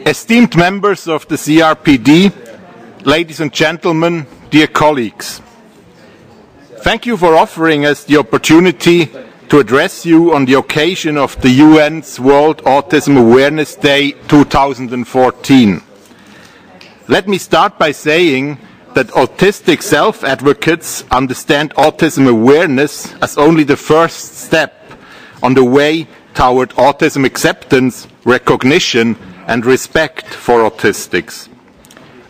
Esteemed members of the CRPD, ladies and gentlemen, dear colleagues, thank you for offering us the opportunity to address you on the occasion of the UN's World Autism Awareness Day 2014. Let me start by saying that autistic self-advocates understand autism awareness as only the first step on the way toward autism acceptance, recognition, and respect for autistics.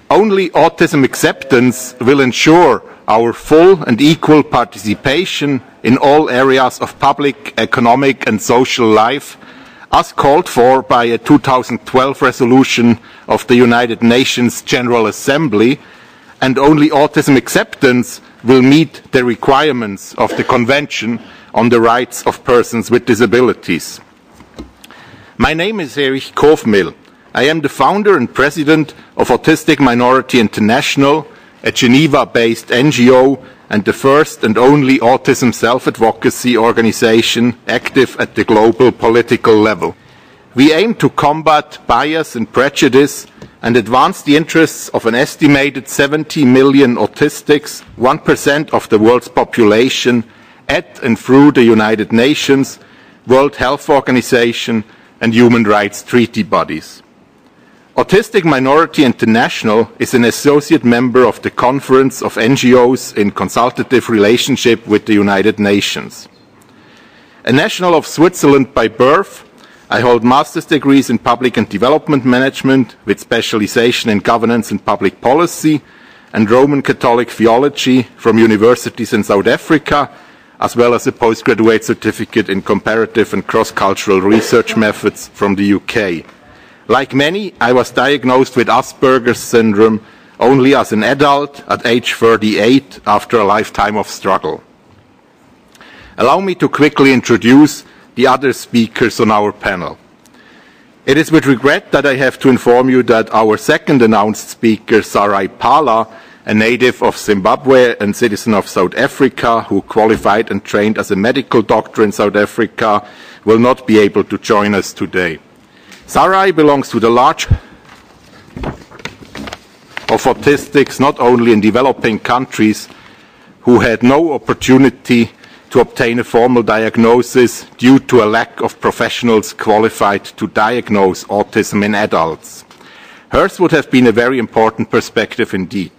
Only autism acceptance will ensure our full and equal participation in all areas of public, economic, and social life, as called for by a 2012 resolution of the United Nations General Assembly, and only autism acceptance will meet the requirements of the Convention on the Rights of Persons with Disabilities. My name is Erich Kofmel. I am the founder and president of Autistic Minority International, a Geneva-based NGO and the first and only autism self-advocacy organization active at the global political level. We aim to combat bias and prejudice and advance the interests of an estimated 70 million autistics, 1% of the world's population, at and through the United Nations, World Health Organization, and human rights treaty bodies. Autistic Minority International is an associate member of the Conference of NGOs in consultative relationship with the United Nations. A national of Switzerland by birth, I hold master's degrees in public and development management with specialization in governance and public policy and Roman Catholic theology from universities in South Africa, as well as a postgraduate certificate in comparative and cross-cultural research methods from the UK. Like many, I was diagnosed with Asperger's syndrome only as an adult at age 38 after a lifetime of struggle. Allow me to quickly introduce the other speakers on our panel. It is with regret that I have to inform you that our second announced speaker, Sarai Pala, a native of Zimbabwe and citizen of South Africa who qualified and trained as a medical doctor in South Africa, will not be able to join us today. Sarai belongs to the large of autistics not only in developing countries who had no opportunity to obtain a formal diagnosis due to a lack of professionals qualified to diagnose autism in adults. Hers would have been a very important perspective indeed.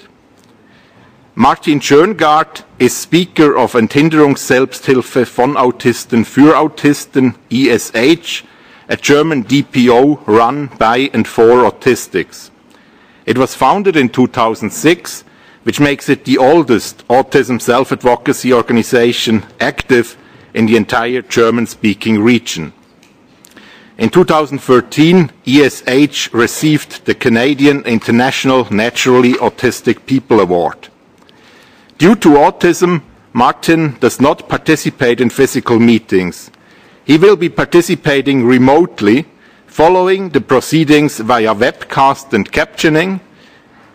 Martin Schöngard is Speaker of Enthinderungsselbsthilfe von Autisten für Autisten, ESH, a German DPO run by and for autistics. It was founded in 2006, which makes it the oldest autism self-advocacy organization active in the entire German-speaking region. In 2013, ESH received the Canadian International Naturally Autistic People Award. Due to autism, Martin does not participate in physical meetings. He will be participating remotely, following the proceedings via webcast and captioning.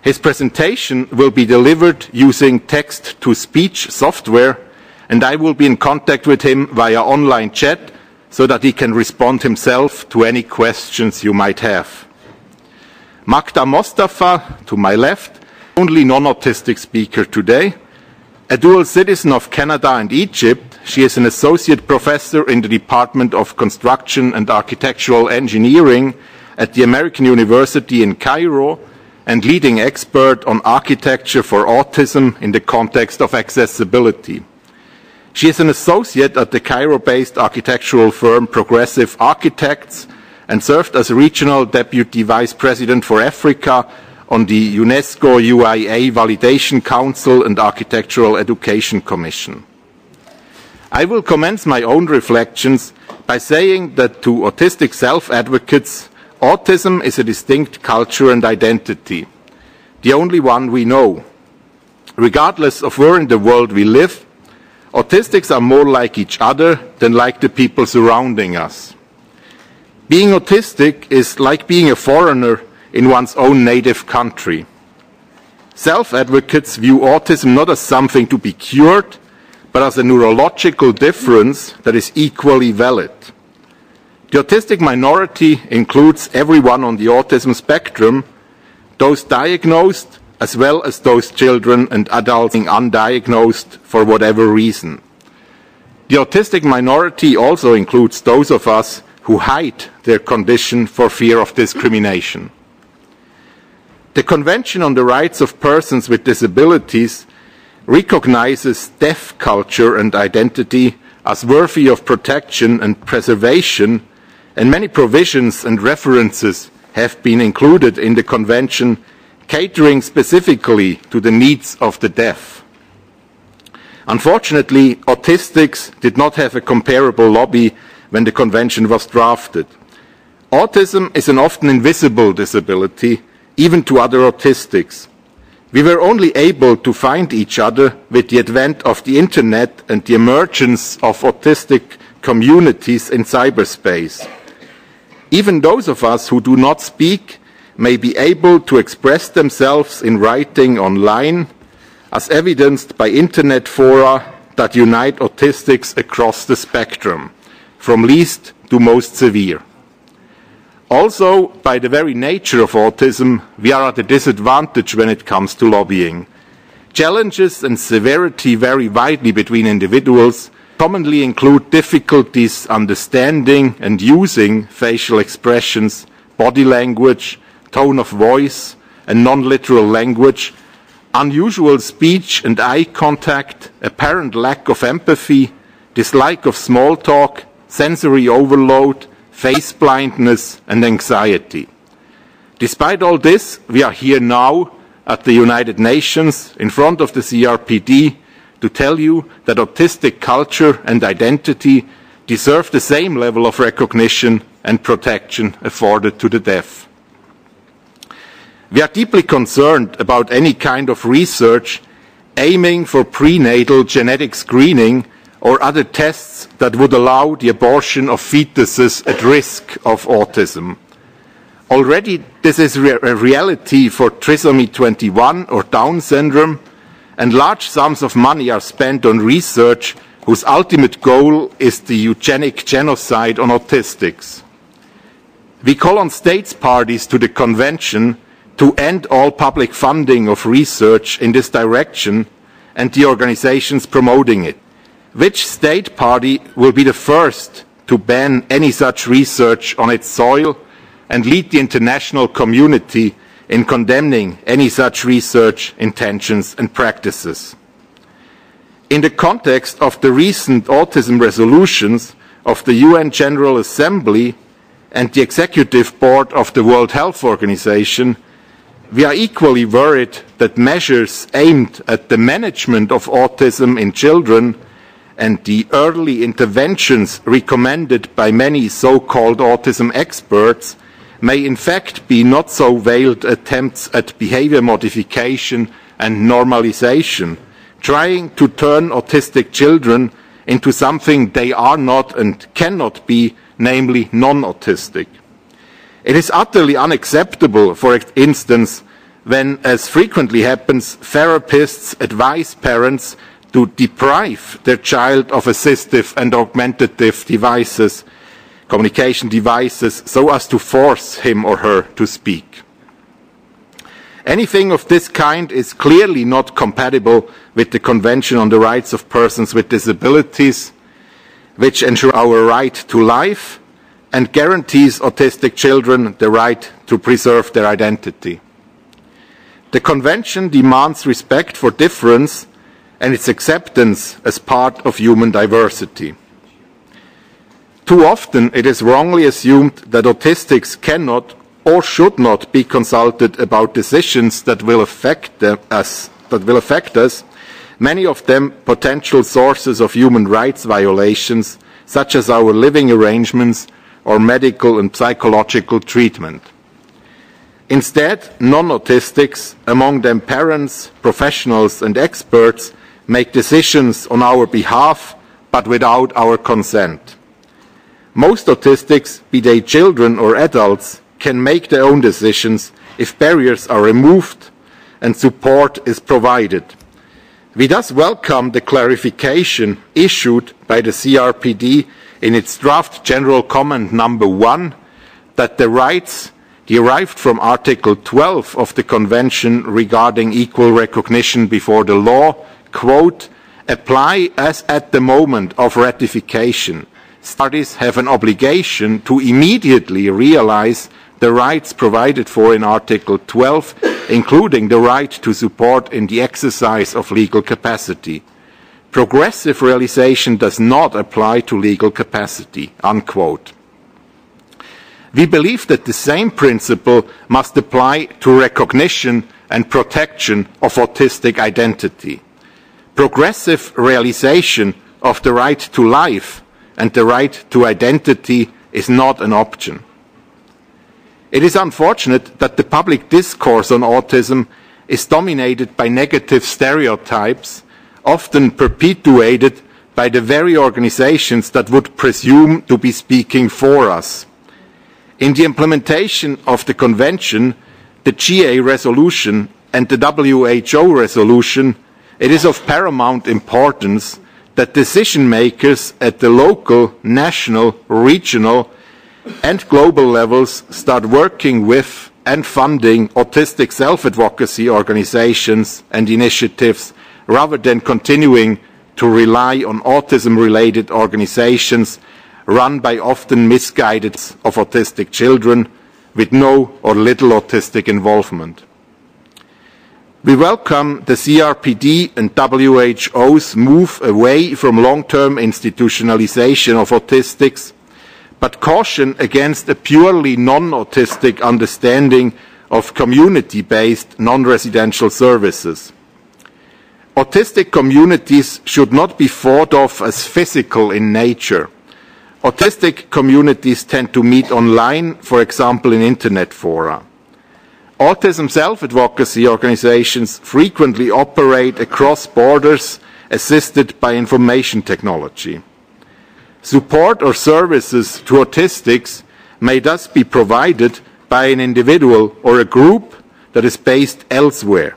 His presentation will be delivered using text-to-speech software, and I will be in contact with him via online chat so that he can respond himself to any questions you might have. Magda Mostafa, to my left, only non-autistic speaker today. A dual citizen of Canada and Egypt, she is an associate professor in the Department of Construction and Architectural Engineering at the American University in Cairo and leading expert on architecture for autism in the context of accessibility. She is an associate at the Cairo-based architectural firm Progressive Architects and served as regional deputy vice president for Africa on the UNESCO UIA Validation Council and Architectural Education Commission. I will commence my own reflections by saying that to autistic self-advocates, autism is a distinct culture and identity, the only one we know. Regardless of where in the world we live, autistics are more like each other than like the people surrounding us. Being autistic is like being a foreigner in one's own native country. Self-advocates view autism not as something to be cured, but as a neurological difference that is equally valid. The autistic minority includes everyone on the autism spectrum, those diagnosed as well as those children and adults undiagnosed for whatever reason. The autistic minority also includes those of us who hide their condition for fear of discrimination. The Convention on the Rights of Persons with Disabilities recognizes deaf culture and identity as worthy of protection and preservation, and many provisions and references have been included in the Convention catering specifically to the needs of the deaf. Unfortunately, autistics did not have a comparable lobby when the Convention was drafted. Autism is an often invisible disability, even to other autistics. We were only able to find each other with the advent of the Internet and the emergence of autistic communities in cyberspace. Even those of us who do not speak may be able to express themselves in writing online, as evidenced by Internet fora that unite autistics across the spectrum, from least to most severe. Also, by the very nature of autism, we are at a disadvantage when it comes to lobbying. Challenges and severity vary widely between individuals, commonly include difficulties understanding and using facial expressions, body language, tone of voice, and non-literal language, unusual speech and eye contact, apparent lack of empathy, dislike of small talk, sensory overload, face blindness, and anxiety. Despite all this, we are here now at the United Nations in front of the CRPD to tell you that autistic culture and identity deserve the same level of recognition and protection afforded to the deaf. We are deeply concerned about any kind of research aiming for prenatal genetic screening or other tests that would allow the abortion of fetuses at risk of autism. Already, this is a reality for trisomy 21 or Down syndrome, and large sums of money are spent on research whose ultimate goal is the eugenic genocide on autistics. We call on states parties to the Convention to end all public funding of research in this direction and the organizations promoting it. Which state party will be the first to ban any such research on its soil and lead the international community in condemning any such research intentions and practices? In the context of the recent autism resolutions of the UN General Assembly and the Executive Board of the World Health Organization, we are equally worried that measures aimed at the management of autism in children and the early interventions recommended by many so-called autism experts may in fact be not so veiled attempts at behavior modification and normalization, trying to turn autistic children into something they are not and cannot be, namely non-autistic. It is utterly unacceptable, for instance, when, as frequently happens, therapists advise parents to deprive their child of assistive and augmentative devices, communication devices, so as to force him or her to speak. Anything of this kind is clearly not compatible with the Convention on the Rights of Persons with Disabilities, which ensure our right to life and guarantees autistic children the right to preserve their identity. The Convention demands respect for difference and its acceptance as part of human diversity. Too often it is wrongly assumed that autistics cannot or should not be consulted about decisions that will affect us, many of them potential sources of human rights violations, such as our living arrangements or medical and psychological treatment. Instead, non-autistics, among them parents, professionals and experts, make decisions on our behalf, but without our consent. Most autistics, be they children or adults, can make their own decisions if barriers are removed and support is provided. We thus welcome the clarification issued by the CRPD in its draft general comment number 1 that the rights derived from Article 12 of the Convention regarding equal recognition before the law, quote, apply as at the moment of ratification. Parties have an obligation to immediately realize the rights provided for in Article 12, including the right to support in the exercise of legal capacity. Progressive realization does not apply to legal capacity, unquote. We believe that the same principle must apply to recognition and protection of autistic identity. Progressive realization of the right to life and the right to identity is not an option. It is unfortunate that the public discourse on autism is dominated by negative stereotypes, often perpetuated by the very organizations that would presume to be speaking for us. In the implementation of the Convention, the GA resolution and the WHO resolution, it is of paramount importance that decision makers at the local, national, regional and global levels start working with and funding autistic self-advocacy organizations and initiatives rather than continuing to rely on autism-related organizations run by often misguided of autistic children with no or little autistic involvement. We welcome the CRPD and WHO's move away from long-term institutionalization of autistics, but caution against a purely non-autistic understanding of community-based non-residential services. Autistic communities should not be thought of as physical in nature. Autistic communities tend to meet online, for example, in internet fora. Autism self-advocacy organizations frequently operate across borders assisted by information technology. Support or services to autistics may thus be provided by an individual or a group that is based elsewhere.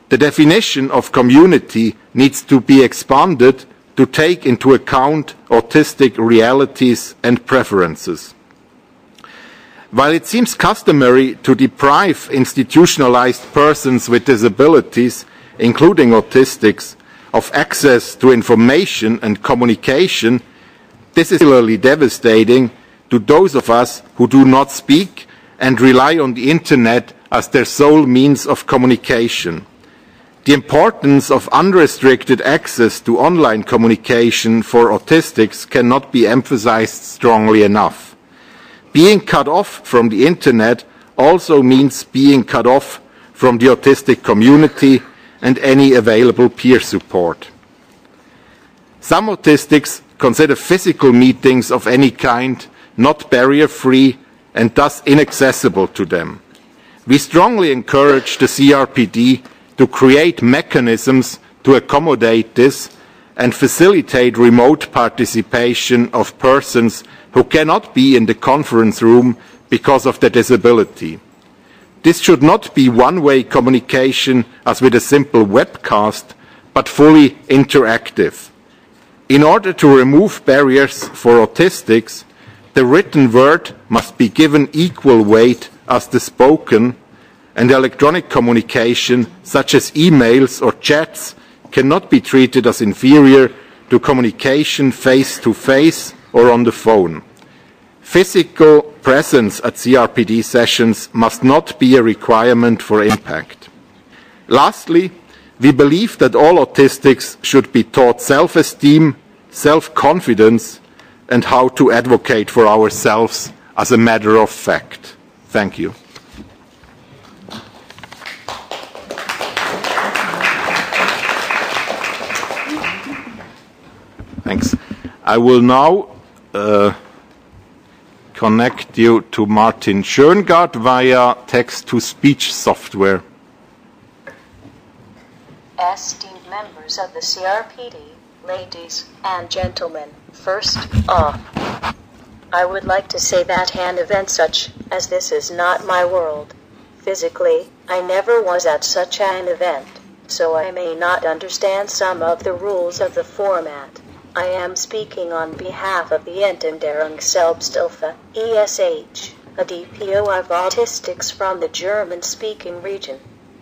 The definition of community needs to be expanded to take into account autistic realities and preferences. While it seems customary to deprive institutionalized persons with disabilities, including autistics, of access to information and communication, this is particularly devastating to those of us who do not speak and rely on the Internet as their sole means of communication. The importance of unrestricted access to online communication for autistics cannot be emphasized strongly enough. Being cut off from the Internet also means being cut off from the autistic community and any available peer support. Some autistics consider physical meetings of any kind not barrier-free and thus inaccessible to them. We strongly encourage the CRPD to create mechanisms to accommodate this and facilitate remote participation of persons who cannot be in the conference room because of their disability. This should not be one-way communication as with a simple webcast, but fully interactive. In order to remove barriers for autistics, the written word must be given equal weight as the spoken, and electronic communication, such as emails or chats, cannot be treated as inferior to communication face-to-face or on the phone. Physical presence at CRPD sessions must not be a requirement for impact. Lastly, we believe that all autistics should be taught self-esteem, self-confidence, and how to advocate for ourselves as a matter of fact. Thank you. Thanks. I will now connect you to Martin Schöngard via text-to-speech software. Esteemed members of the CRPD, ladies and gentlemen, first off, I would like to say that an event such as this is not my world. Physically, I never was at such an event, so I may not understand some of the rules of the format. I am speaking on behalf of the Selbsthilfe, ESH, a DPO of autistics from the German-speaking region.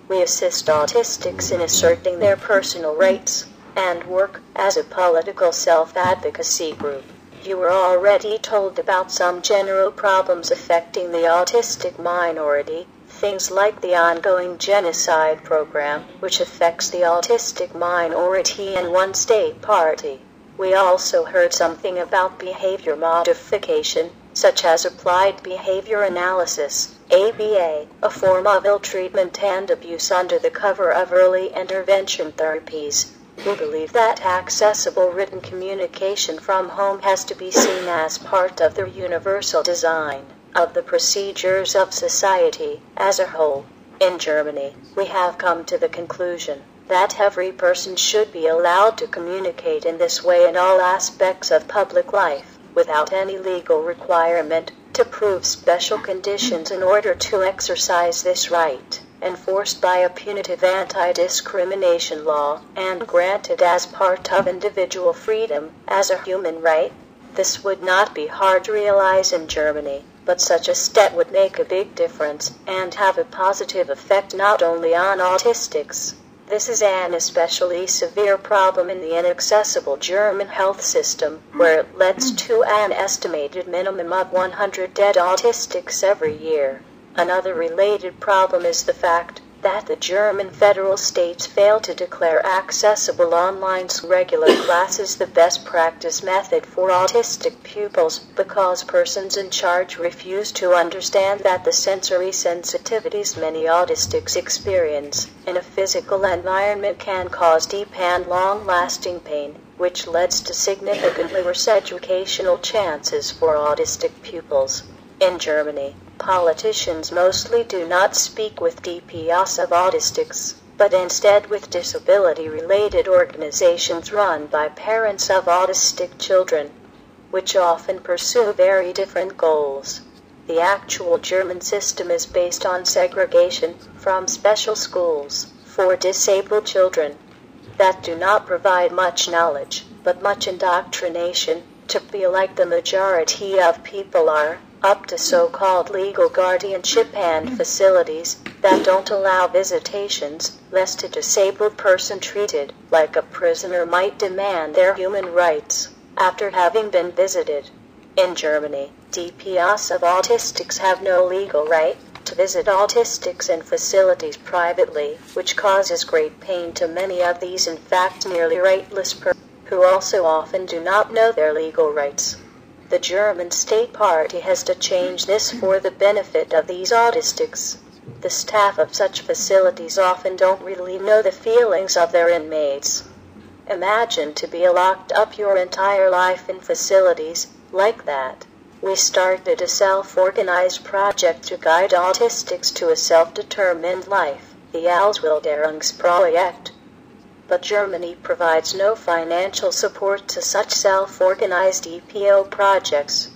We assist autistics in asserting their personal rights and work as a political self-advocacy group. You were already told about some general problems affecting the autistic minority, things like the ongoing genocide program, which affects the autistic minority and one state party. We also heard something about behavior modification, such as applied behavior analysis, ABA, a form of ill-treatment and abuse under the cover of early intervention therapies. We believe that accessible written communication from home has to be seen as part of the universal design of the procedures of society as a whole. In Germany, we have come to the conclusion that every person should be allowed to communicate in this way in all aspects of public life, without any legal requirement to prove special conditions in order to exercise this right, enforced by a punitive anti-discrimination law, and granted as part of individual freedom, as a human right. This would not be hard to realize in Germany, but such a step would make a big difference, and have a positive effect not only on autistics. This is an especially severe problem in the inaccessible German health system, where it leads to an estimated minimum of 100 dead autistics every year. Another related problem is the fact that the German federal states fail to declare accessible online regular classes the best practice method for autistic pupils, because persons in charge refuse to understand that the sensory sensitivities many autistics experience in a physical environment can cause deep and long-lasting pain, which leads to significantly worse educational chances for autistic pupils. In Germany, politicians mostly do not speak with DPOs of autistics, but instead with disability-related organizations run by parents of autistic children, which often pursue very different goals. The actual German system is based on segregation from special schools for disabled children that do not provide much knowledge, but much indoctrination to be like the majority of people are, up to so-called legal guardianship and facilities that don't allow visitations, lest a disabled person treated like a prisoner might demand their human rights after having been visited. In Germany, DPOs of autistics have no legal right to visit autistics in facilities privately, which causes great pain to many of these in fact nearly rightless persons, who also often do not know their legal rights. The German state party has to change this for the benefit of these autistics. The staff of such facilities often don't really know the feelings of their inmates. Imagine to be locked up your entire life in facilities like that. We started a self-organized project to guide autistics to a self-determined life, the Ausbildungsprojekt. But Germany provides no financial support to such self-organized EPO projects,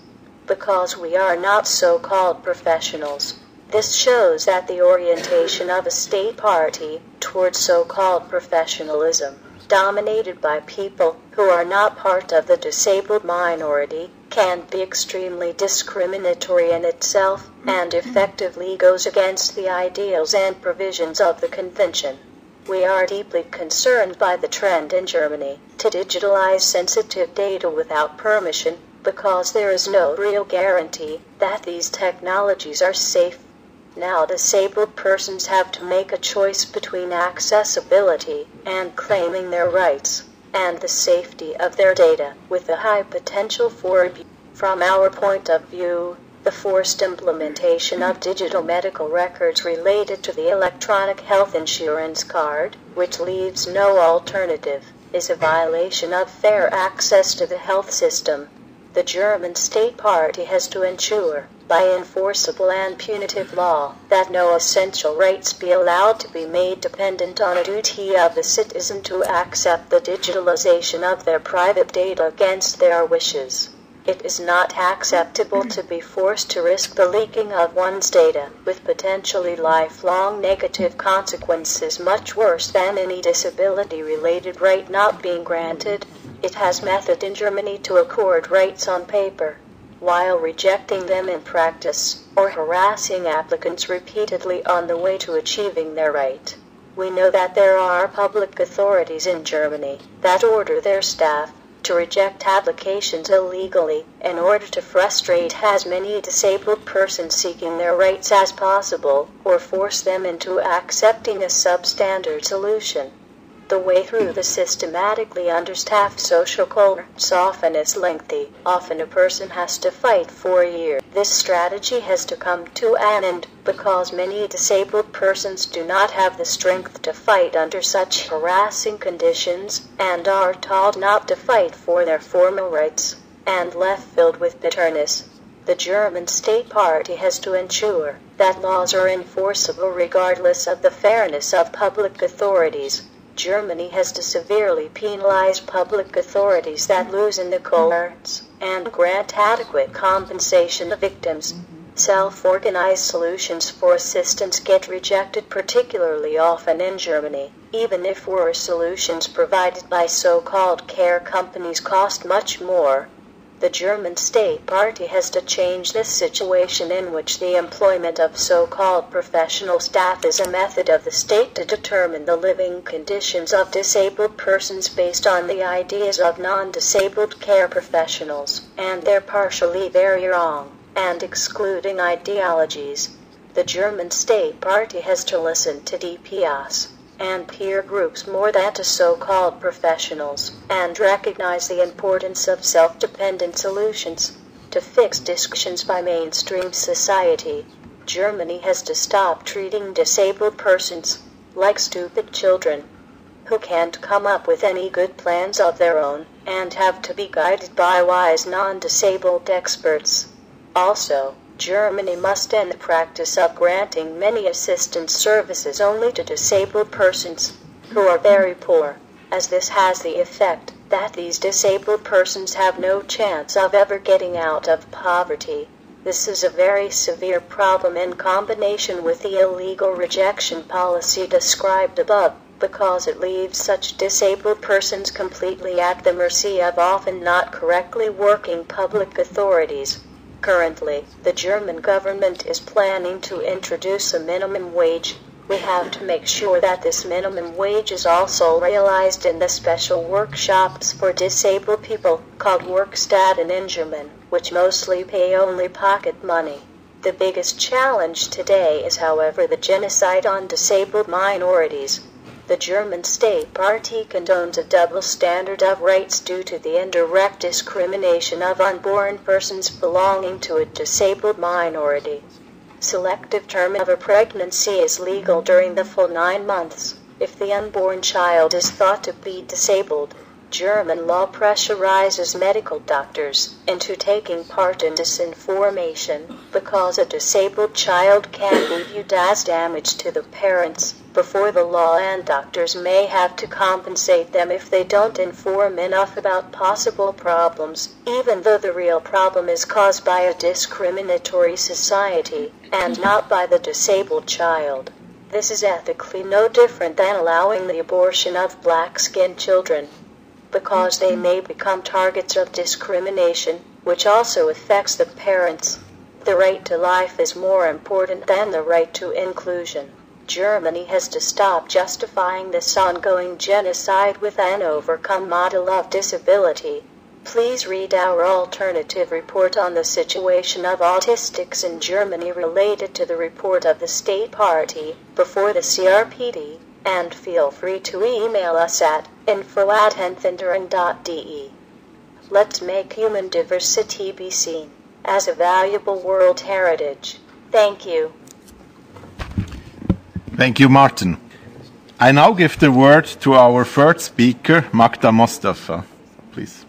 because we are not so-called professionals. This shows that the orientation of a state party towards so-called professionalism, dominated by people who are not part of the disabled minority, can be extremely discriminatory in itself, and effectively goes against the ideals and provisions of the Convention. We are deeply concerned by the trend in Germany to digitalize sensitive data without permission, because there is no real guarantee that these technologies are safe. Now disabled persons have to make a choice between accessibility and claiming their rights, and the safety of their data, with a high potential for abuse. From our point of view, the forced implementation of digital medical records related to the electronic health insurance card, which leaves no alternative, is a violation of fair access to the health system. The German state party has to ensure, by enforceable and punitive law, that no essential rights be allowed to be made dependent on a duty of the citizen to accept the digitalization of their private data against their wishes. It is not acceptable to be forced to risk the leaking of one's data, with potentially lifelong negative consequences much worse than any disability-related right not being granted. It has method in Germany to accord rights on paper, while rejecting them in practice, or harassing applicants repeatedly on the way to achieving their right. We know that there are public authorities in Germany that order their staff to reject applications illegally in order to frustrate as many disabled persons seeking their rights as possible, or force them into accepting a substandard solution. The way through the systematically understaffed social courts often is lengthy. Often a person has to fight for a year. This strategy has to come to an end because many disabled persons do not have the strength to fight under such harassing conditions and are told not to fight for their formal rights and left filled with bitterness. The German state party has to ensure that laws are enforceable regardless of the fairness of public authorities. Germany has to severely penalize public authorities that lose in the courts and grant adequate compensation to victims. Self-organized solutions for assistance get rejected particularly often in Germany, even if worse solutions provided by so-called care companies cost much more. The German state party has to change this situation in which the employment of so-called professional staff is a method of the state to determine the living conditions of disabled persons based on the ideas of non-disabled care professionals and their partially very wrong and excluding ideologies. The German state party has to listen to DPS and peer groups more than to so-called professionals, and recognize the importance of self-dependent solutions to fix discussions by mainstream society. Germany has to stop treating disabled persons like stupid children who can't come up with any good plans of their own and have to be guided by wise non-disabled experts. Also, Germany must end the practice of granting many assistance services only to disabled persons who are very poor, as this has the effect that these disabled persons have no chance of ever getting out of poverty. This is a very severe problem in combination with the illegal rejection policy described above, because it leaves such disabled persons completely at the mercy of often not correctly working public authorities. Currently, the German government is planning to introduce a minimum wage. We have to make sure that this minimum wage is also realized in the special workshops for disabled people, called Werkstätten in German, which mostly pay only pocket money. The biggest challenge today is, however, the genocide on disabled minorities. The German state party condones a double standard of rights due to the indirect discrimination of unborn persons belonging to a disabled minority. Selective term of a pregnancy is legal during the full 9 months if the unborn child is thought to be disabled. German law pressurizes medical doctors into taking part in disinformation because a disabled child can be viewed as damage to the parents before the law, and doctors may have to compensate them if they don't inform enough about possible problems, even though the real problem is caused by a discriminatory society and not by the disabled child. This is ethically no different than allowing the abortion of black-skinned children, because they may become targets of discrimination, which also affects the parents. The right to life is more important than the right to inclusion. Germany has to stop justifying this ongoing genocide with an overcome model of disability. Please read our alternative report on the situation of autistics in Germany related to the report of the state party before the CRPD, and feel free to email us at info@enthindering.de. Let's make human diversity be seen as a valuable world heritage. Thank you. Thank you, Martin. I now give the word to our third speaker, Magda Mostafa. Please.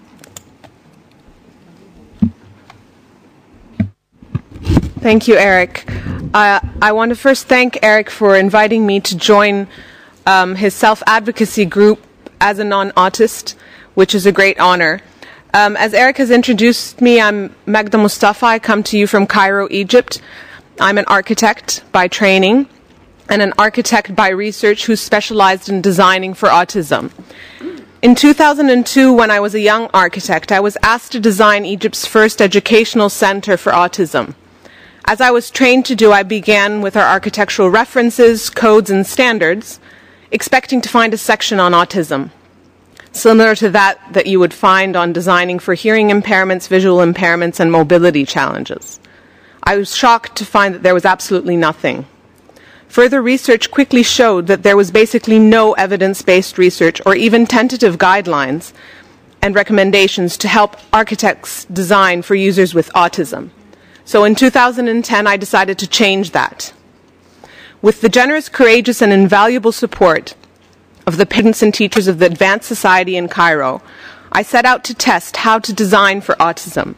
Thank you, Erich. I want to first thank Erich for inviting me to join his self-advocacy group as a non-autist, which is a great honor. As Erich has introduced me, I'm Magda Mostafa. I come to you from Cairo, Egypt. I'm an architect by training and an architect by research who specialized in designing for autism. In 2002, when I was a young architect, I was asked to design Egypt's first educational center for autism. As I was trained to do, I began with our architectural references, codes, and standards, expecting to find a section on autism, similar to that you would find on designing for hearing impairments, visual impairments, and mobility challenges. I was shocked to find that there was absolutely nothing. Further research quickly showed that there was basically no evidence-based research or even tentative guidelines and recommendations to help architects design for users with autism. So in 2010, I decided to change that. With the generous, courageous, and invaluable support of the parents and teachers of the Advanced Society in Cairo, I set out to test how to design for autism.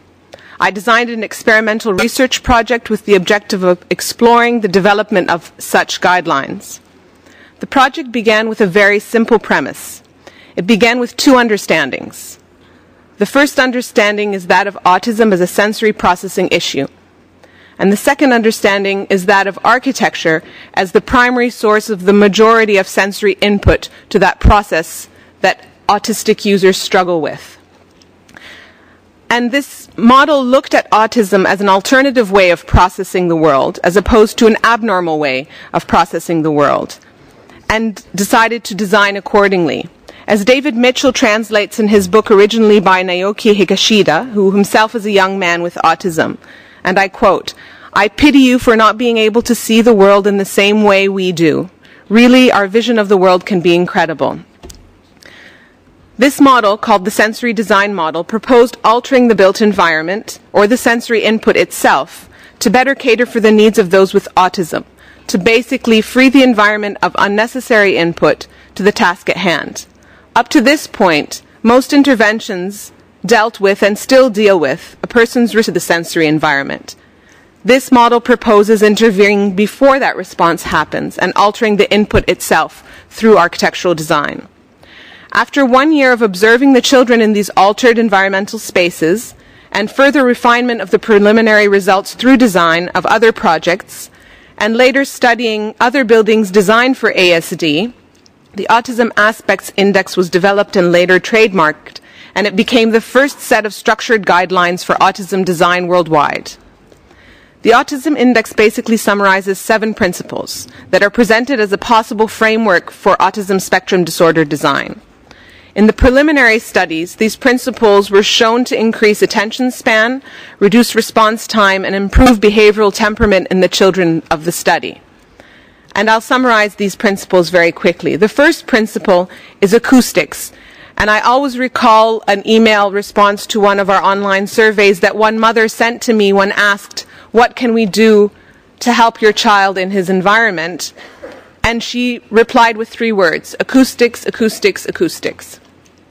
I designed an experimental research project with the objective of exploring the development of such guidelines. The project began with a very simple premise. It began with two understandings. The first understanding is that of autism as a sensory processing issue. And the second understanding is that of architecture as the primary source of the majority of sensory input to that process that autistic users struggle with. And this model looked at autism as an alternative way of processing the world, as opposed to an abnormal way of processing the world, and decided to design accordingly. As David Mitchell translates in his book originally by Naoki Higashida, who himself is a young man with autism, and I quote, "I pity you for not being able to see the world in the same way we do. Really, our vision of the world can be incredible." This model, called the sensory design model, proposed altering the built environment, or the sensory input itself, to better cater for the needs of those with autism, to basically free the environment of unnecessary input to the task at hand. Up to this point, most interventions dealt with and still deal with a person's risk to the sensory environment. This model proposes intervening before that response happens and altering the input itself through architectural design. After 1 year of observing the children in these altered environmental spaces and further refinement of the preliminary results through design of other projects, and later studying other buildings designed for ASD, the Autism Aspects Index was developed and later trademarked, and it became the first set of structured guidelines for autism design worldwide. The Autism Index basically summarizes 7 principles that are presented as a possible framework for autism spectrum disorder design. In the preliminary studies, these principles were shown to increase attention span, reduce response time, and improve behavioral temperament in the children of the study. And I'll summarize these principles very quickly. The first principle is acoustics. And I always recall an email response to one of our online surveys that one mother sent to me when asked, "What can we do to help your child in his environment?" And she replied with 3 words, acoustics, acoustics, acoustics.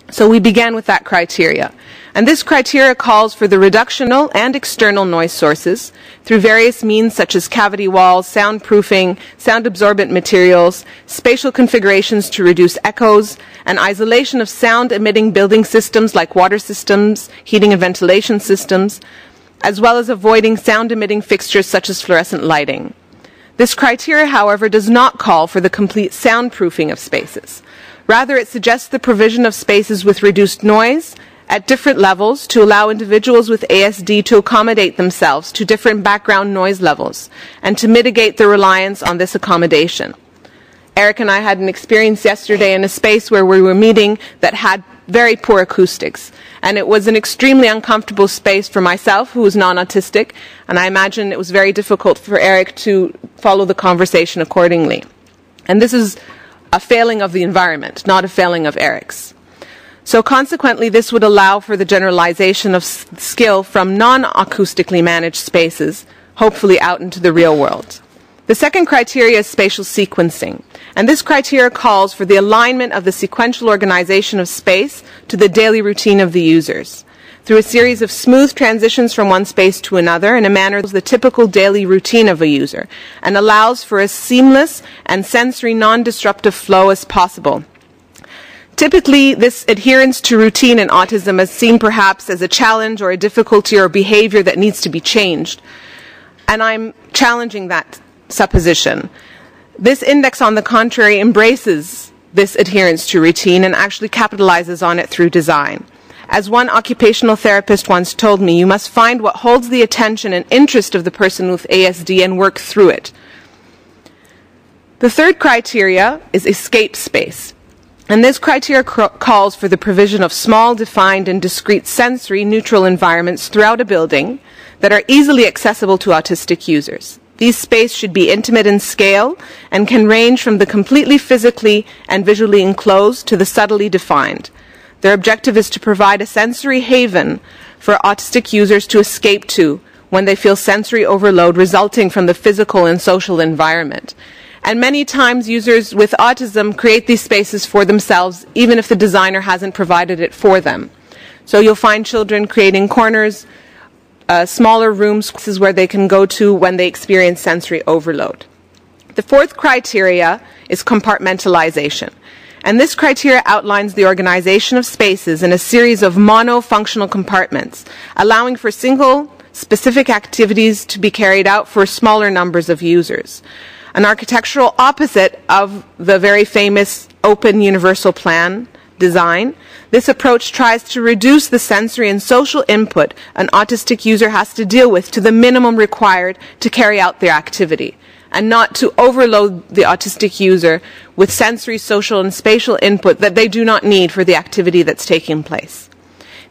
So we began with that criteria. And this criteria calls for the reductional and external noise sources through various means such as cavity walls, soundproofing, sound-absorbent materials, spatial configurations to reduce echoes, and isolation of sound-emitting building systems like water systems, heating and ventilation systems, as well as avoiding sound-emitting fixtures such as fluorescent lighting. This criteria, however, does not call for the complete soundproofing of spaces. Rather, it suggests the provision of spaces with reduced noise at different levels to allow individuals with ASD to accommodate themselves to different background noise levels and to mitigate the reliance on this accommodation. Erich and I had an experience yesterday in a space where we were meeting that had very poor acoustics. And it was an extremely uncomfortable space for myself, who was non-autistic, and I imagine it was very difficult for Erich to follow the conversation accordingly. And this is a failing of the environment, not a failing of Erich's. So consequently, this would allow for the generalization of skill from non-acoustically managed spaces, hopefully out into the real world. The second criteria is spatial sequencing, and this criteria calls for the alignment of the sequential organization of space to the daily routine of the users, through a series of smooth transitions from one space to another in a manner that's the typical daily routine of a user, and allows for as seamless and sensory non-disruptive flow as possible. Typically, this adherence to routine in autism is seen perhaps as a challenge or a difficulty or behavior that needs to be changed, and I'm challenging that supposition. This index, on the contrary, embraces this adherence to routine and actually capitalizes on it through design. As one occupational therapist once told me, you must find what holds the attention and interest of the person with ASD and work through it. The third criteria is escape space. And this criteria calls for the provision of small, defined, and discrete sensory neutral environments throughout a building that are easily accessible to autistic users. These spaces should be intimate in scale and can range from the completely physically and visually enclosed to the subtly defined. Their objective is to provide a sensory haven for autistic users to escape to when they feel sensory overload resulting from the physical and social environment. And many times users with autism create these spaces for themselves, even if the designer hasn't provided it for them. So you'll find children creating corners, smaller rooms where they can go to when they experience sensory overload. The fourth criteria is compartmentalization. And this criteria outlines the organization of spaces in a series of monofunctional compartments, allowing for single specific activities to be carried out for smaller numbers of users. An architectural opposite of the very famous open universal plan design, this approach tries to reduce the sensory and social input an autistic user has to deal with to the minimum required to carry out their activity, and not to overload the autistic user with sensory, social, and spatial input that they do not need for the activity that's taking place.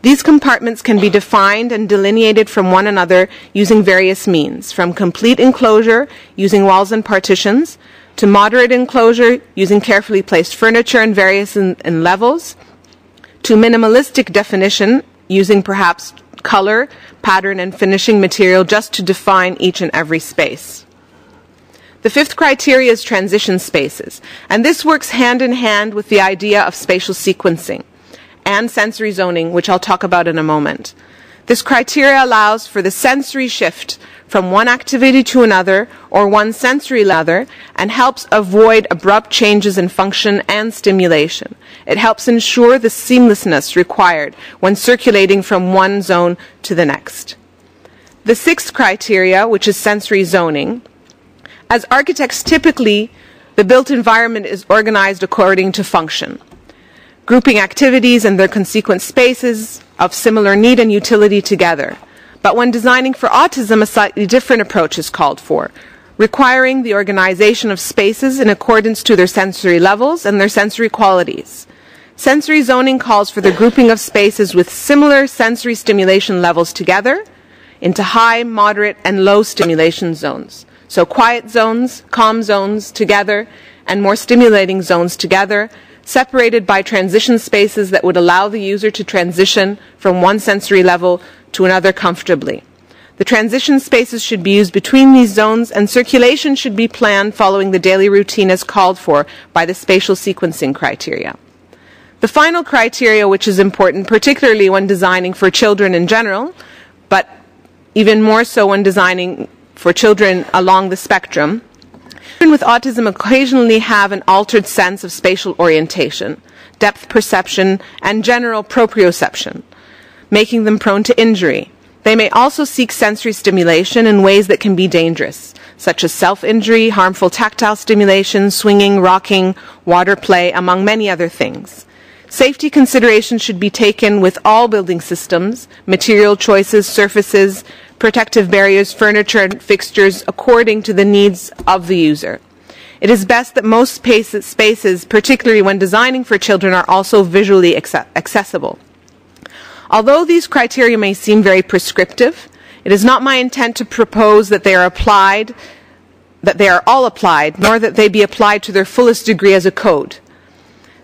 These compartments can be defined and delineated from one another using various means, from complete enclosure using walls and partitions, to moderate enclosure using carefully placed furniture in various levels, to minimalistic definition using perhaps color, pattern, and finishing material just to define each and every space. The fifth criteria is transition spaces, and this works hand in hand with the idea of spatial sequencing and sensory zoning, which I'll talk about in a moment. This criteria allows for the sensory shift from one activity to another or one sensory to another and helps avoid abrupt changes in function and stimulation. It helps ensure the seamlessness required when circulating from one zone to the next. The sixth criteria, which is sensory zoning, as architects typically, the built environment is organized according to function, grouping activities and their consequent spaces of similar need and utility together. But when designing for autism, a slightly different approach is called for, requiring the organization of spaces in accordance to their sensory levels and their sensory qualities. Sensory zoning calls for the grouping of spaces with similar sensory stimulation levels together into high, moderate, and low stimulation zones. So quiet zones, calm zones together, and more stimulating zones together, separated by transition spaces that would allow the user to transition from one sensory level to another comfortably. The transition spaces should be used between these zones, and circulation should be planned following the daily routine as called for by the spatial sequencing criteria. The final criteria, which is important, particularly when designing for children in general, but even more so when designing for children along the spectrum, children with autism occasionally have an altered sense of spatial orientation, depth perception, and general proprioception, making them prone to injury. They may also seek sensory stimulation in ways that can be dangerous, such as self-injury, harmful tactile stimulation, swinging, rocking, water play, among many other things. Safety considerations should be taken with all building systems, material choices, surfaces, protective barriers, furniture, and fixtures according to the needs of the user. It is best that most spaces, particularly when designing for children, are also visually accessible. Although these criteria may seem very prescriptive, it is not my intent to propose that they are all applied, nor that they be applied to their fullest degree as a code.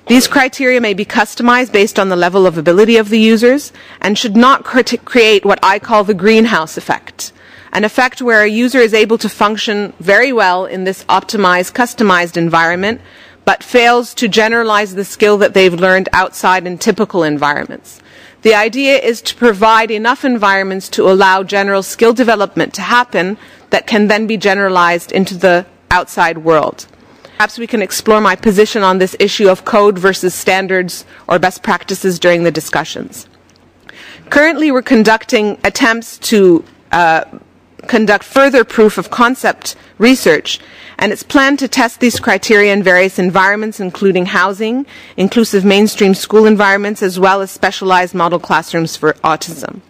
These criteria may be customized based on the level of ability of the users and should not create what I call the greenhouse effect, an effect where a user is able to function very well in this optimized, customized environment, but fails to generalize the skill that they've learned outside in typical environments. The idea is to provide enough environments to allow general skill development to happen that can then be generalized into the outside world. Perhaps we can explore my position on this issue of code versus standards or best practices during the discussions. Currently, we're conducting attempts to conduct further proof of concept research, and it's planned to test these criteria in various environments, including housing, inclusive mainstream school environments, as well as specialized model classrooms for autism.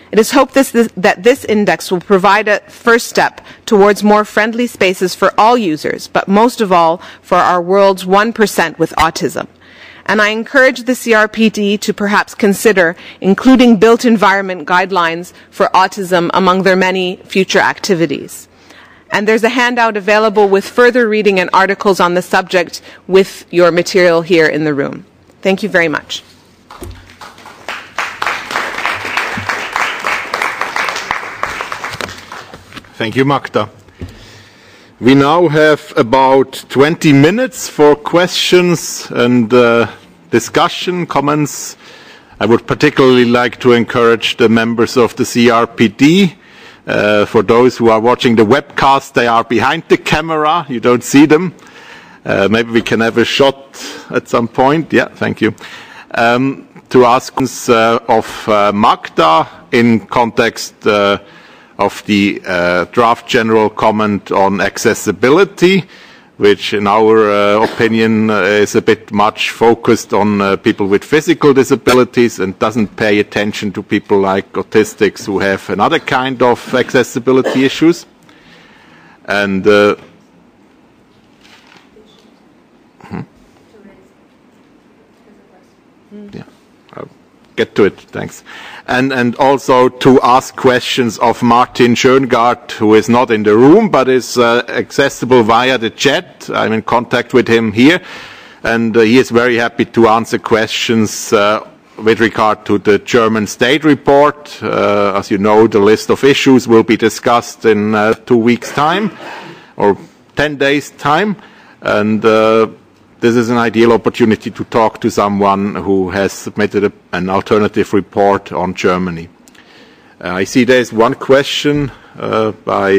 It is hoped that this index will provide a first step towards more friendly spaces for all users, but most of all for our world's 1% with autism. And I encourage the CRPD to perhaps consider including built environment guidelines for autism among their many future activities. And there's a handout available with further reading and articles on the subject with your material here in the room. Thank you very much. Thank you, Magda. We now have about 20 minutes for questions and discussion, comments. I would particularly like to encourage the members of the CRPD. For those who are watching the webcast, they are behind the camera. You don't see them. Maybe we can have a shot at some point. Yeah, thank you. To ask of Magda in context of the draft general comment on accessibility, which in our opinion is a bit much focused on people with physical disabilities and doesn't pay attention to people like autistics who have another kind of accessibility issues. And yeah, I'll get to it, thanks. And also to ask questions of Martin Schöngard, who is not in the room but is accessible via the chat. I'm in contact with him here, and he is very happy to answer questions with regard to the German state report. As you know, the list of issues will be discussed in 2 weeks' time, or 10 days' time, and this is an ideal opportunity to talk to someone who has submitted an alternative report on Germany. I see there's one question by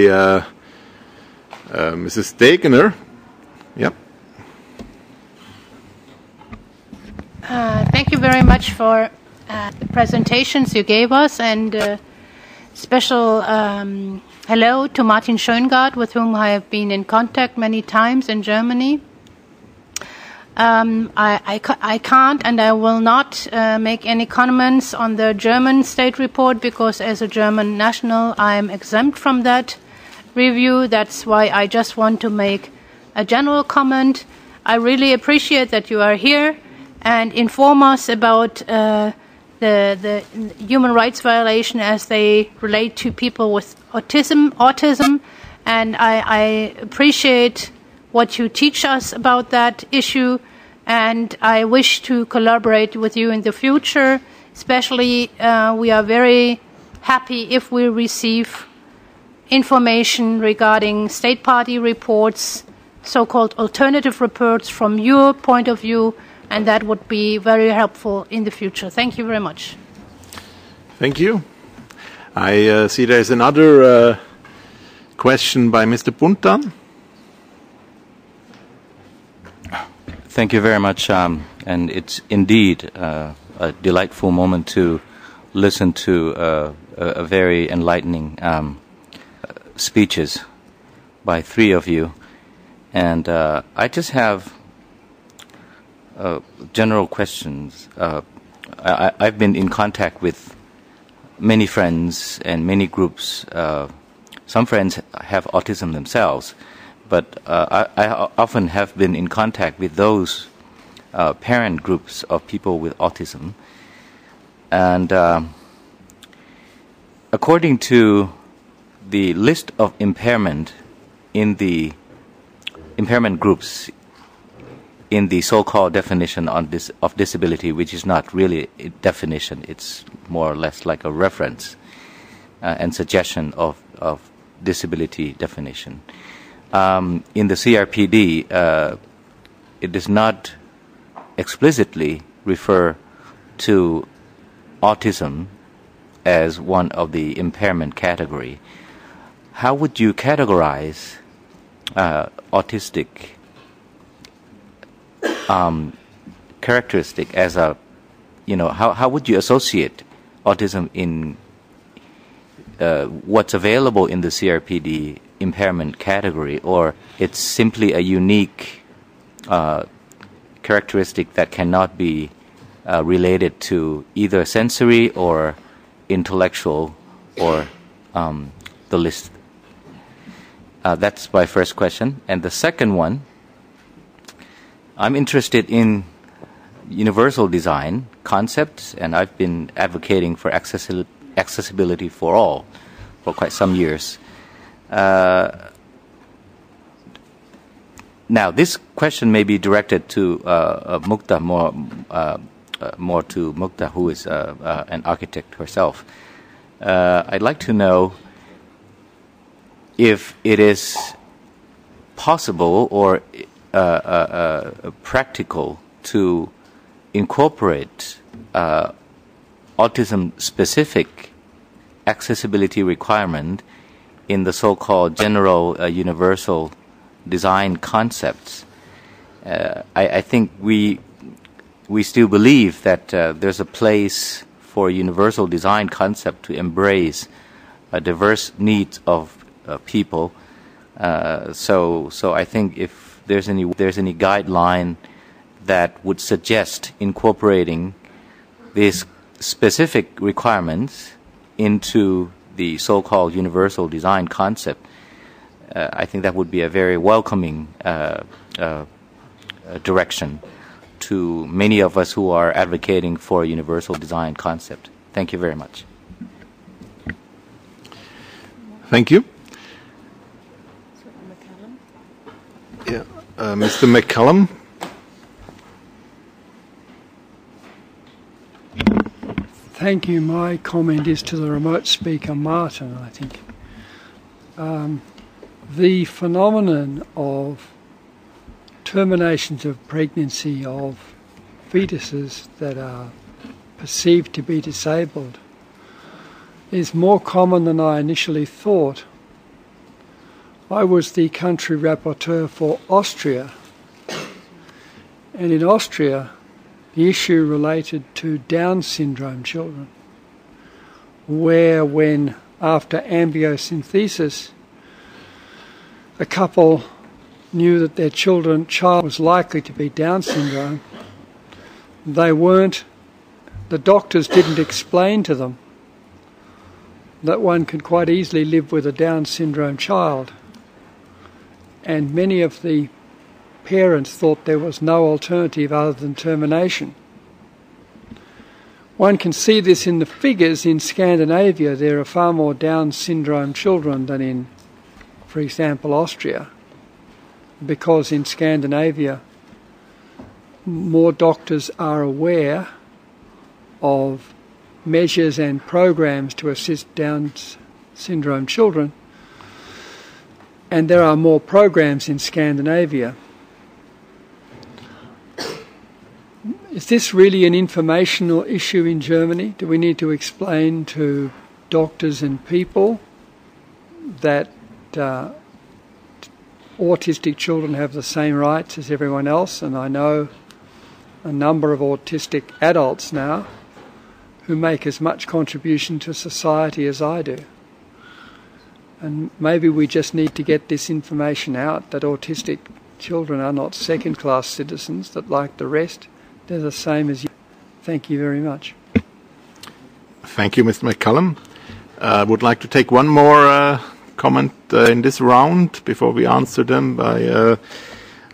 Mrs. Degener. Yep. Thank you very much for the presentations you gave us, and special hello to Martin Schöngard, with whom I have been in contact many times in Germany. I can't and I will not make any comments on the German state report, because as a German national I am exempt from that review. That's why I just want to make a general comment. I really appreciate that you are here and inform us about the human rights violation as they relate to people with autism, and I appreciate what you teach us about that issue, and I wish to collaborate with you in the future. Especially, we are very happy if we receive information regarding state party reports, so-called alternative reports from your point of view, and that would be very helpful in the future. Thank you very much. Thank you. I see there's another question by Mr. Buntan. Thank you very much, and it's indeed a delightful moment to listen to a very enlightening speeches by three of you. And I just have general questions. I've been in contact with many friends and many groups. Some friends have autism themselves, but I often have been in contact with those parent groups of people with autism. And according to the list of impairment in the impairment groups in the so-called definition of disability, which is not really a definition, it's more or less like a reference and suggestion of disability definition. In the CRPD, it does not explicitly refer to autism as one of the impairment category. How would you categorize autistic characteristic as a, how would you associate autism in what's available in the CRPD impairment category, or it's simply a unique characteristic that cannot be related to either sensory or intellectual or the list. That's my first question. And the second one, I'm interested in universal design concepts, and I've been advocating for accessibility for all for quite some years. Now, this question may be directed to Mukta, more to Mukta, who is an architect herself. I'd like to know if it is possible or practical to incorporate autism-specific accessibility requirement in the so-called general universal design concepts. I think we still believe that there's a place for universal design concept to embrace diverse needs of people. So I think if there's any guideline that would suggest incorporating these specific requirements into the so-called universal design concept, I think that would be a very welcoming direction to many of us who are advocating for a universal design concept. Thank you very much. Thank you. Yeah, Mr. McCallum. Thank you. My comment is to the remote speaker, Martin, I think. The phenomenon of terminations of pregnancy of fetuses that are perceived to be disabled is more common than I initially thought. I was the country rapporteur for Austria, and in Austria the issue related to Down syndrome children, where when after ambiosynthesis a couple knew that their child was likely to be Down syndrome, the doctors didn't explain to them that one could quite easily live with a Down syndrome child. And many of the parents thought there was no alternative other than termination. One can see this in the figures. In Scandinavia, there are far more Down syndrome children than in, for example, Austria, because in Scandinavia more doctors are aware of measures and programs to assist Down syndrome children, and there are more programs in Scandinavia. Is this really an informational issue in Germany? Do we need to explain to doctors and people that autistic children have the same rights as everyone else? And I know a number of autistic adults now who make as much contribution to society as I do. And maybe we just need to get this information out, that autistic children are not second-class citizens, that like the rest, they're the same as you. Thank you very much. Thank you, Mr. McCallum. I would like to take one more comment in this round before we answer them by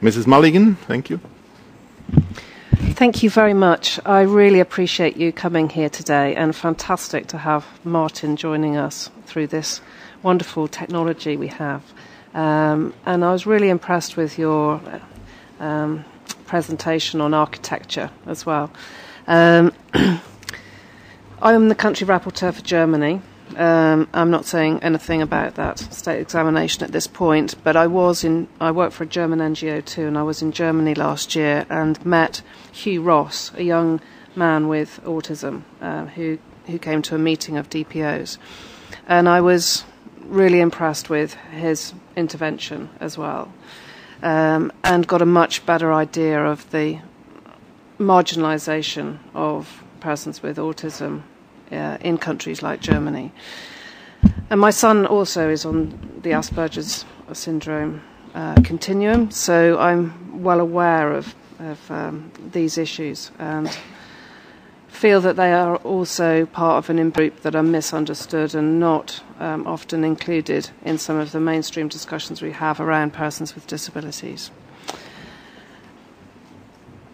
Mrs. Mulligan. Thank you. Thank you very much. I really appreciate you coming here today, and fantastic to have Martin joining us through this wonderful technology we have. And I was really impressed with your presentation on architecture as well. I'm the country rapporteur for Germany. I'm not saying anything about that state examination at this point, but I work for a German NGO too, and I was in Germany last year and met Hugh Ross, a young man with autism who came to a meeting of DPOs. And I was really impressed with his intervention as well, and got a much better idea of the marginalisation of persons with autism in countries like Germany. And my son also is on the Asperger's syndrome continuum, so I'm well aware of these issues and feel that they are also part of an in-group that are misunderstood and not often included in some of the mainstream discussions we have around persons with disabilities.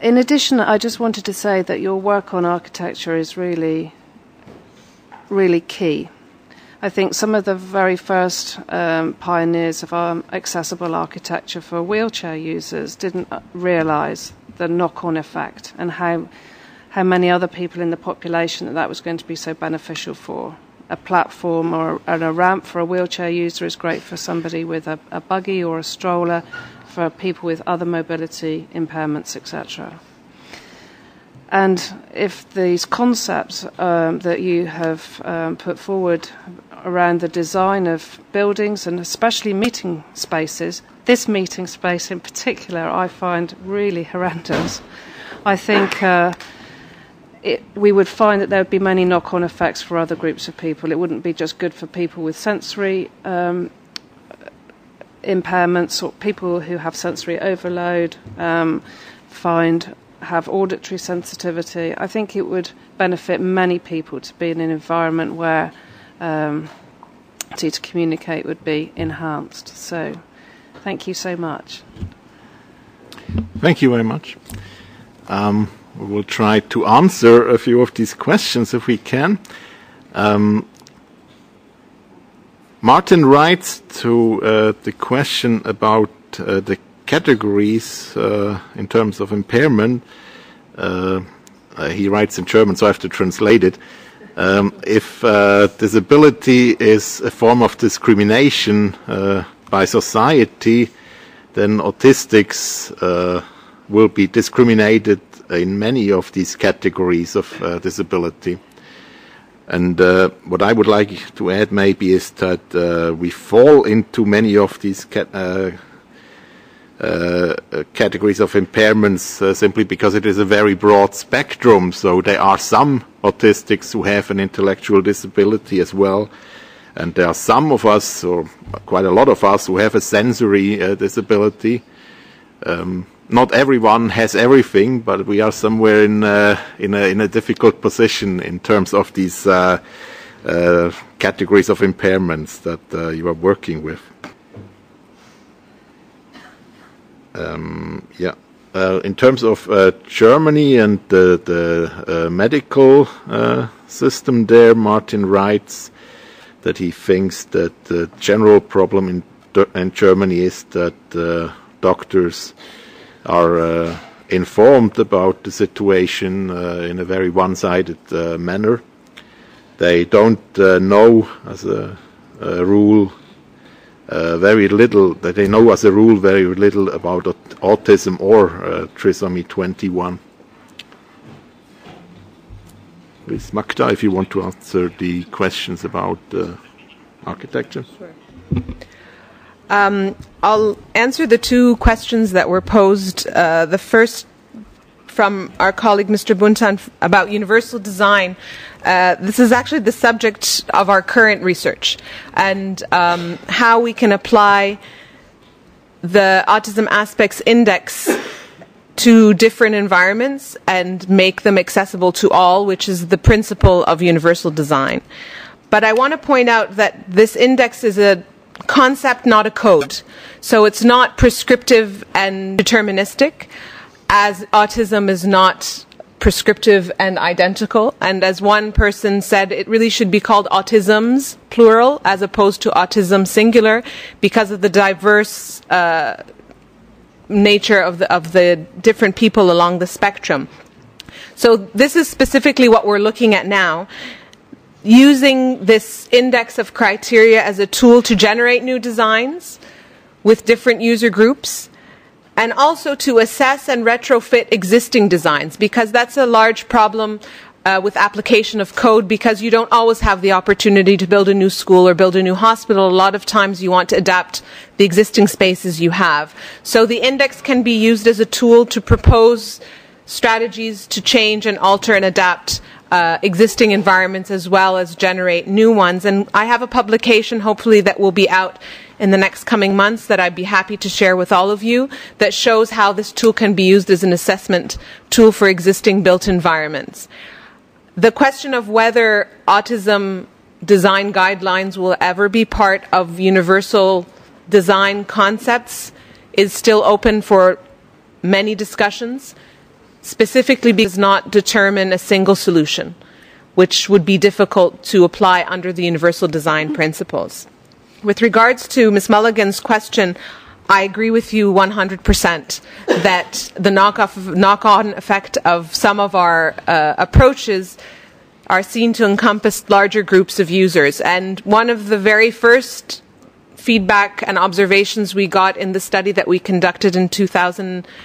In addition, I just wanted to say that your work on architecture is really, really key. I think some of the very first pioneers of our accessible architecture for wheelchair users didn't realise the knock-on effect and how many other people in the population that was going to be so beneficial for. A platform or a ramp for a wheelchair user is great for somebody with a buggy or a stroller, for people with other mobility impairments, etc. And if these concepts that you have put forward around the design of buildings and especially meeting spaces, this meeting space in particular I find really horrendous. I think we would find that there would be many knock-on effects for other groups of people. It wouldn't be just good for people with sensory impairments or people who have sensory overload, have auditory sensitivity. I think it would benefit many people to be in an environment where to communicate would be enhanced. So thank you so much. Thank you very much. We will try to answer a few of these questions if we can. Martin writes to the question about the categories in terms of impairment. He writes in German, so I have to translate it. If disability is a form of discrimination by society, then autistics will be discriminated in many of these categories of disability. And what I would like to add maybe is that we fall into many of these categories of impairments simply because it is a very broad spectrum. So there are some autistics who have an intellectual disability as well. And there are some of us, or quite a lot of us, who have a sensory disability. Not everyone has everything, but we are somewhere in a difficult position in terms of these categories of impairments that you are working with. In terms of Germany and the medical system there, Martin writes that he thinks that the general problem in Germany is that doctors are informed about the situation in a very one-sided manner. They don't know as a rule very little, that they know as a rule very little about autism or trisomy 21. Please, Magda, if you want to answer the questions about architecture. Sure. I'll answer the two questions that were posed. The first from our colleague Mr. Buntan about universal design. This is actually the subject of our current research and how we can apply the Autism Aspects Index to different environments and make them accessible to all, which is the principle of universal design. But I want to point out that this index is a concept, not a code. So it's not prescriptive and deterministic, as autism is not prescriptive and identical. And as one person said, it really should be called autisms, plural, as opposed to autism, singular, because of the diverse nature of the different people along the spectrum. So this is specifically what we're looking at now, using this index of criteria as a tool to generate new designs with different user groups, and also to assess and retrofit existing designs, because that's a large problem with application of code, because you don't always have the opportunity to build a new school or build a new hospital. A lot of times you want to adapt the existing spaces you have. So the index can be used as a tool to propose strategies to change and alter and adapt existing environments as well as generate new ones. And I have a publication, hopefully, that will be out in the next coming months that I'd be happy to share with all of you that shows how this tool can be used as an assessment tool for existing built environments. The question of whether autism design guidelines will ever be part of universal design concepts is still open for many discussions, specifically because it does not determine a single solution, which would be difficult to apply under the universal design principles. With regards to Ms. Mulligan's question, I agree with you 100% that the knock-on effect of some of our approaches are seen to encompass larger groups of users. And one of the very first feedback and observations we got in the study that we conducted in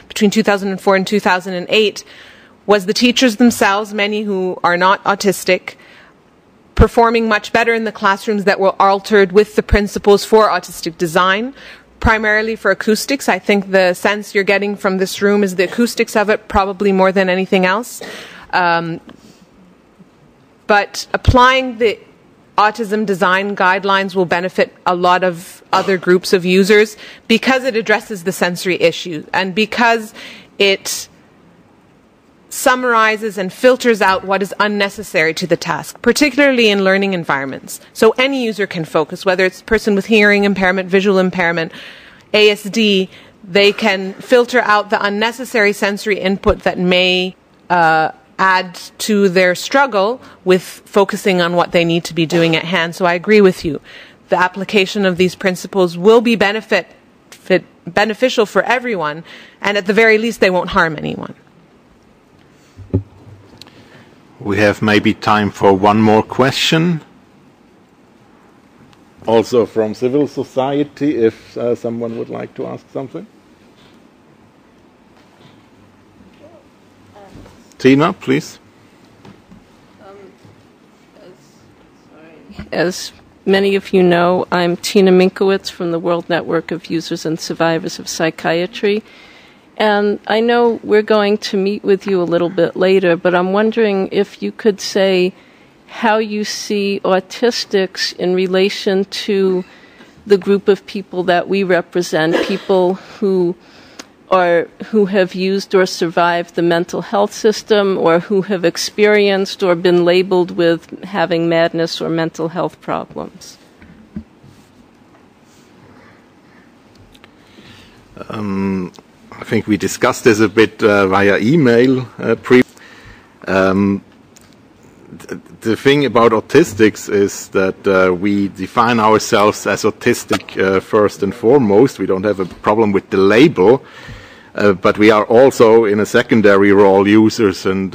between 2004 and 2008 was the teachers themselves, many who are not autistic, performing much better in the classrooms that were altered with the principles for autistic design, primarily for acoustics. I think the sense you're getting from this room is the acoustics of it, probably more than anything else. But applying the autism design guidelines will benefit a lot of other groups of users because it addresses the sensory issue and because it summarizes and filters out what is unnecessary to the task, particularly in learning environments. So any user can focus, whether it's a person with hearing impairment, visual impairment, ASD, they can filter out the unnecessary sensory input that may add to their struggle with focusing on what they need to be doing at hand. So I agree with you. The application of these principles will be beneficial for everyone, and at the very least they won't harm anyone. We have maybe time for one more question. Also from civil society, if someone would like to ask something. Tina, please. As many of you know, I'm Tina Minkowitz from the World Network of Users and Survivors of Psychiatry. And I know we're going to meet with you a little bit later, but I'm wondering if you could say how you see autistics in relation to the group of people that we represent, people who have used or survived the mental health system, or who have experienced or been labeled with having madness or mental health problems. I think we discussed this a bit via email. The thing about autistics is that we define ourselves as autistic first and foremost. We don't have a problem with the label, but we are also in a secondary role users and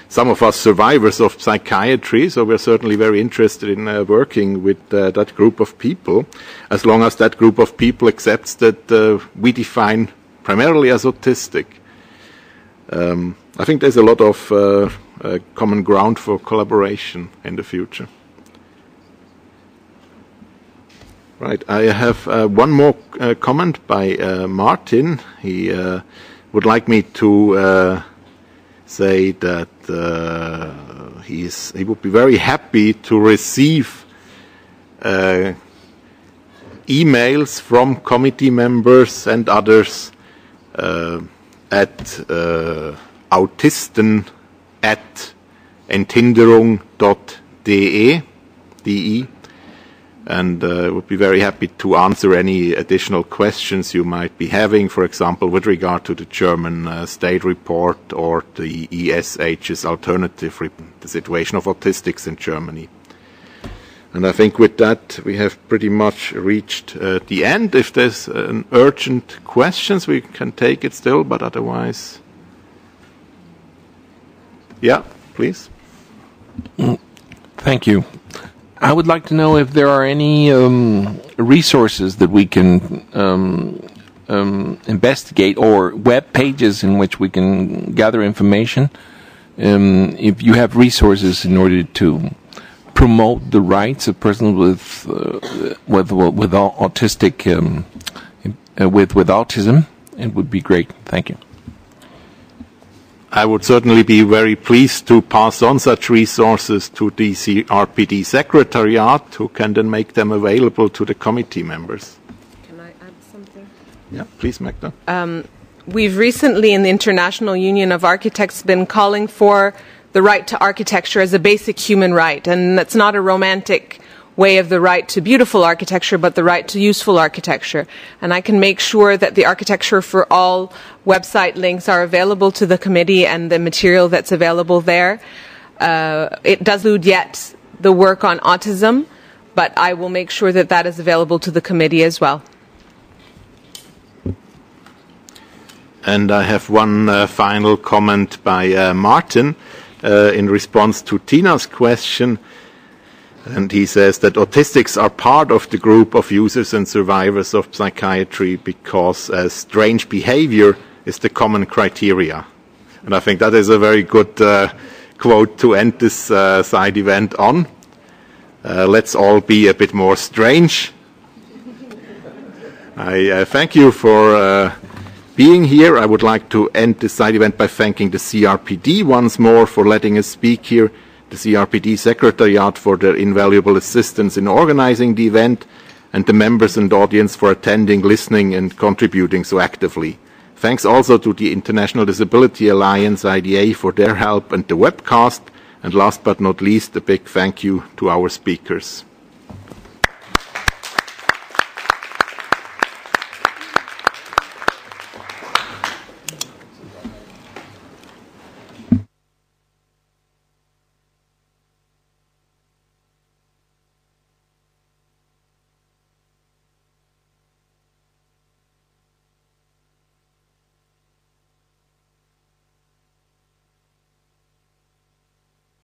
some of us survivors of psychiatry, so we're certainly very interested in working with that group of people, as long as that group of people accepts that we define primarily as autistic. I think there's a lot of common ground for collaboration in the future. Right, I have one more comment by Martin. He would like me to say that he would be very happy to receive emails from committee members and others at autisten@enthinderung.de, and would be very happy to answer any additional questions you might be having, for example, with regard to the German state report or the ESH's alternative report, the situation of autistics in Germany. And I think with that we have pretty much reached the end. If there's an urgent questions, we can take it still, but otherwise... Yeah, please. Thank you. I would like to know if there are any resources that we can investigate, or web pages in which we can gather information. If you have resources in order to promote the rights of persons with autistic with autism, it would be great. Thank you. I would certainly be very pleased to pass on such resources to the CRPD Secretariat, who can then make them available to the committee members. Can I add something? Yeah, please, Magda. We've recently, in the International Union of Architects, been calling for the right to architecture as a basic human right, and that's not a romantic way of the right to beautiful architecture, but the right to useful architecture. And I can make sure that the Architecture for All website links are available to the committee and the material that's available there. It does include yet the work on autism, but I will make sure that that is available to the committee as well. And I have one final comment by Martin in response to Tina's question. And he says that autistics are part of the group of users and survivors of psychiatry because strange behavior is the common criteria. And I think that is a very good quote to end this side event on. Let's all be a bit more strange. I thank you for being here. I would like to end this side event by thanking the CRPD once more for letting us speak here, the CRPD Secretariat for their invaluable assistance in organizing the event, and the members and audience for attending, listening, and contributing so actively. Thanks also to the International Disability Alliance, IDA, for their help and the webcast. And last but not least, a big thank you to our speakers.